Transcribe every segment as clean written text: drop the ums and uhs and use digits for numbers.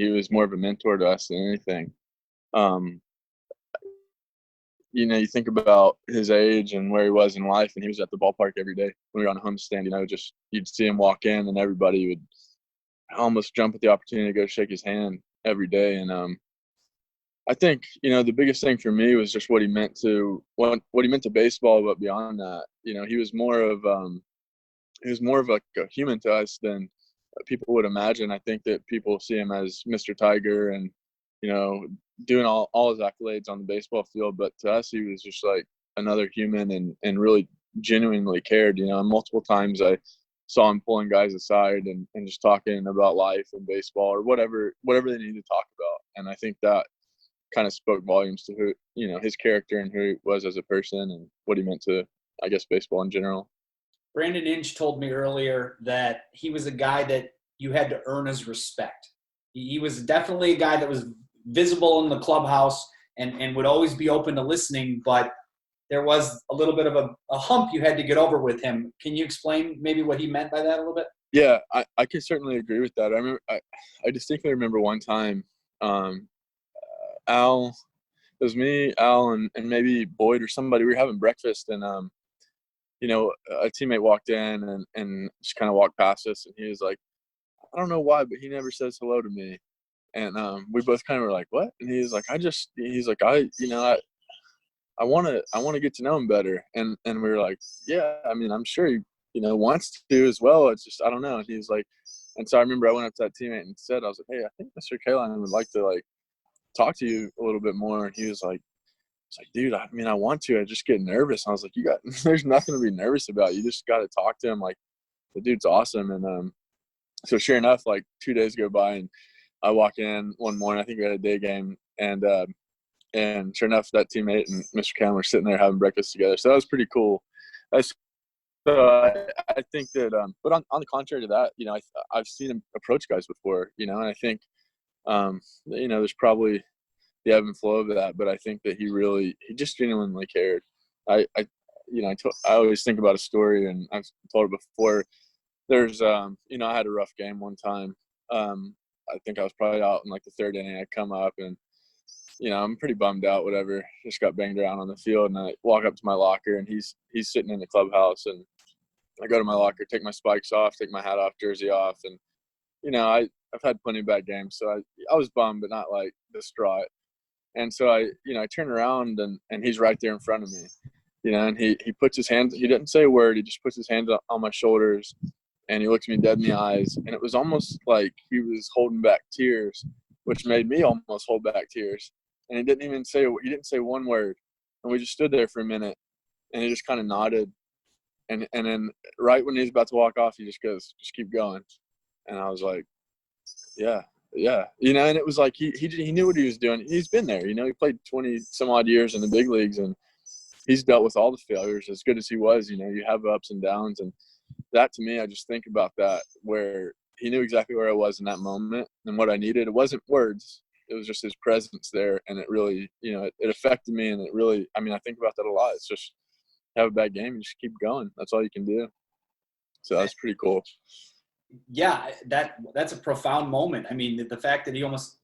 he was more of a mentor to us than anything. You think about his age and where he was in life, and he was at the ballpark every day when we were on a homestand. Just you'd see him walk in, and everybody would almost jump at the opportunity to go shake his hand every day. And I think the biggest thing for me was just what he meant to baseball, but beyond that, he was more of like a human to us than people would imagine. I think that people see him as Mr. Tiger and doing all his accolades on the baseball field, but to us he was just like another human and really genuinely cared. Multiple times I saw him pulling guys aside and just talking about life and baseball or whatever they needed to talk about. And I think that kind of spoke volumes to who his character and who he was as a person and what he meant to, I guess, baseball in general. Brandon Inch told me earlier that he was a guy that you had to earn his respect. He was definitely a guy that was visible in the clubhouse and would always be open to listening, but there was a little bit of a hump you had to get over with him. Can you explain maybe what he meant by that a little bit? Yeah, I can certainly agree with that. I remember, I distinctly remember one time, Al, it was me, Al, and maybe Boyd or somebody. We were having breakfast, and a teammate walked in and just kind of walked past us, and he was like, I don't know why, but he never says hello to me. And we both kind of were like, what? And he's like, I want to get to know him better. And we were like, yeah, I mean, I'm sure he, wants to as well. It's just, I don't know. And he's like, and so I remember I went up to that teammate and said, I was like, hey, I think Mr. Kalin would like to talk to you a little bit more. And he was like, dude, I mean, I want to, I just get nervous. And I was like, there's nothing to be nervous about. You just got to talk to him. Like, the dude's awesome. And so sure enough, 2 days go by and I walk in one morning, I think we had a day game, and sure enough, that teammate and Mr. Kalin were sitting there having breakfast together. So that was pretty cool. I think that, but on the contrary to that, I've seen him approach guys before, and I think, there's probably the ebb and flow of that, but I think that he just genuinely cared. I always think about a story, and I've told it before. There's, I had a rough game one time. I think I was probably out in the third inning. I come up and, I'm pretty bummed out, whatever. Just got banged around on the field, and I walk up to my locker, and he's sitting in the clubhouse, and I go to my locker, take my spikes off, take my hat off, jersey off, and I've had plenty of bad games, so I was bummed, but not distraught. And so I turn around and he's right there in front of me, and he puts his hands. He didn't say a word. He just puts his hands on my shoulders, and he looks me dead in the eyes, and it was almost like he was holding back tears, which made me almost hold back tears. And he didn't say one word, and we just stood there for a minute, and he just kind of nodded, and then right when he was about to walk off, he just goes, "Just keep going," and I was like, "Yeah." And it was like he knew what he was doing. He's been there, he played 20 some odd years in the big leagues, and he's dealt with all the failures. As good as he was, you have ups and downs, and that to me, I just think about that, where he knew exactly where I was in that moment and what I needed. It wasn't words, it was just his presence there, and it really, it affected me, and it really, I think about that a lot. It's just have a bad game and just keep going. That's all you can do. So that's pretty cool. Yeah, that's a profound moment. I mean, the fact that he almost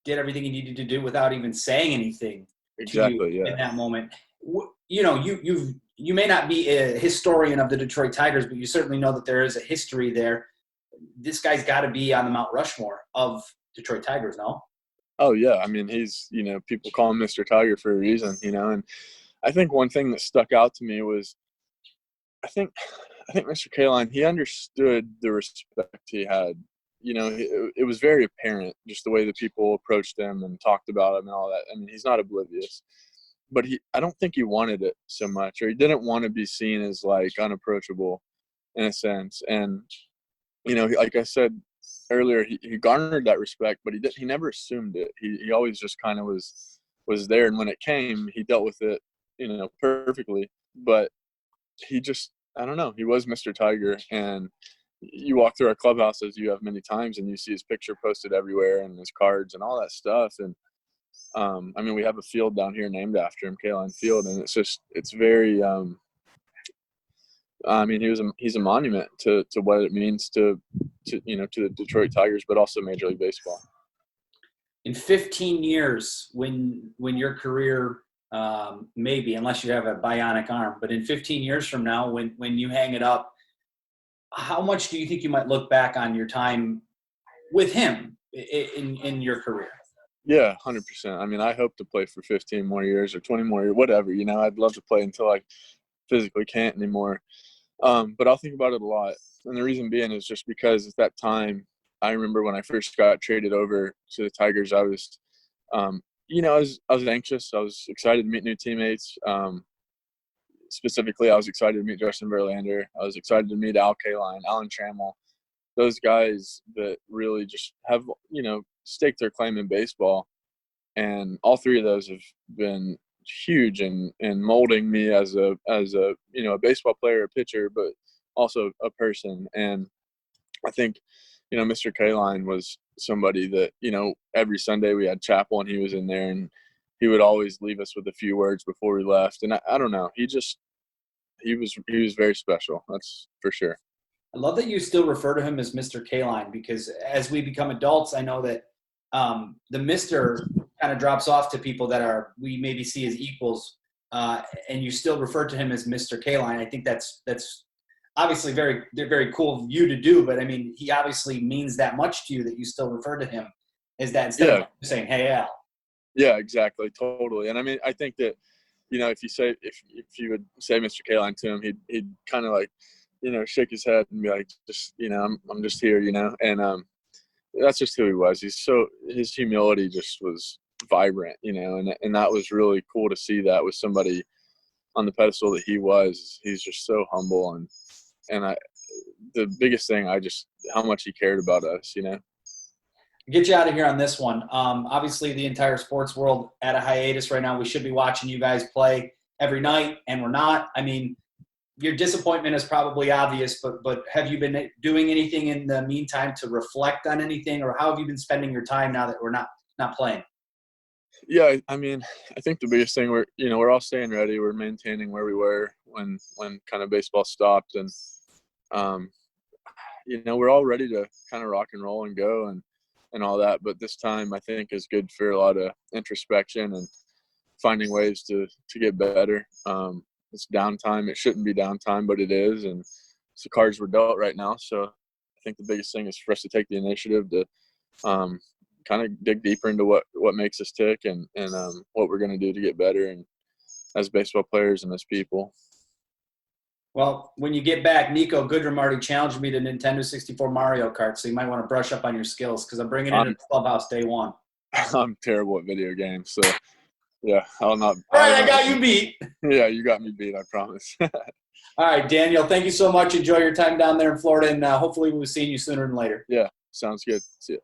did everything he needed to do without even saying anything exactly, to you in that moment. You may not be a historian of the Detroit Tigers, but you certainly know that there is a history there. This guy's got to be on the Mount Rushmore of Detroit Tigers, no? Oh, yeah. He's, people call him Mr. Tiger for a reason, and I think one thing that stuck out to me was I think Mr. Kalin, he understood the respect he had. It was very apparent, just the way that people approached him and talked about him and all that. He's not oblivious. But I don't think he wanted it so much, or he didn't want to be seen as unapproachable in a sense. And, like I said earlier, he garnered that respect, but he never assumed it. He always just kind of was there. And when it came, he dealt with it, perfectly. But he just, I don't know, he was Mr. Tiger. And you walk through our clubhouse, as you have many times, and you see his picture posted everywhere and his cards and all that stuff. And, we have a field down here named after him, Kaline Field, and it's very, he's a monument to what it means to the Detroit Tigers, but also Major League Baseball. In 15 years, when your career maybe, unless you have a bionic arm, but in 15 years from now, when you hang it up, how much do you think you might look back on your time with him in your career? Yeah, 100%. I mean, I hope to play for 15 more years or 20 more years, whatever. You know, I'd love to play until I physically can't anymore. But I'll think about it a lot. And the reason being is just because at that time, I remember when I first got traded over to the Tigers, I was, you know, I was anxious. I was excited to meet new teammates. Specifically, I was excited to meet Justin Verlander. I was excited to meet Kaline, Alan Trammell, those guys that really just have, you know, staked their claim in baseball. And all three of those have been huge in molding me as a you know, a baseball player, a pitcher, but also a person. And I think, you know, Mr. Kaline was somebody that, you know, every Sunday we had chapel and he was in there, and he would always leave us with a few words before we left. And I don't know, he was very special. That's for sure. I love that you still refer to him as Mr. Kaline, because as we become adults, I know that the Mr. kind of drops off to people that we maybe see as equals, and you still refer to him as Mr. Kaline. I think that's obviously very cool of you to do, but I mean, he obviously means that much to you that you still refer to him as that instead of saying, "Hey, Al." Yeah, exactly, totally. And I mean, I think that, you know, if you would say Mr. Kaline to him, he'd kind of like, you know, shake his head and be like, just, you know, I'm just here, you know. And that's just who he was. His humility just was vibrant, you know, and that was really cool to see that with somebody on the pedestal that he was. He's just so humble, and the biggest thing, how much he cared about us, you know. Get you out of here on this one. Obviously, the entire sports world at a hiatus right now. We should be watching you guys play every night, and we're not. I mean, your disappointment is probably obvious, but have you been doing anything in the meantime to reflect on anything, or how have you been spending your time now that we're not playing? Yeah, I mean, I think the biggest thing, we're all staying ready. We're maintaining where we were when kind of baseball stopped, and you know, we're all ready to kind of rock and roll and go and all that. But this time, I think, is good for a lot of introspection and finding ways to get better. It's downtime. It shouldn't be downtime, but it is, and it's the cards we're dealt right now. So I think the biggest thing is for us to take the initiative to kind of dig deeper into what makes us tick and what we're going to do to get better, and as baseball players and as people. Well, when you get back, Nico Goodrum already challenged me to Nintendo 64 Mario Kart, so you might want to brush up on your skills, because I'm bringing it into the clubhouse day one. I'm terrible at video games, so yeah, I'll not. All right, I got you beat. Yeah, you got me beat, I promise. All right, Daniel, thank you so much. Enjoy your time down there in Florida, and hopefully we'll be seeing you sooner than later. Yeah, sounds good. See ya.